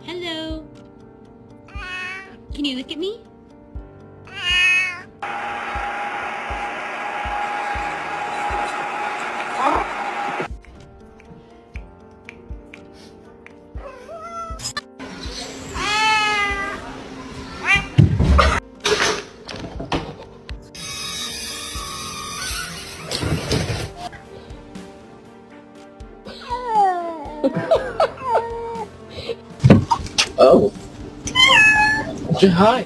Hello. Can you look at me? Oh. Say hi.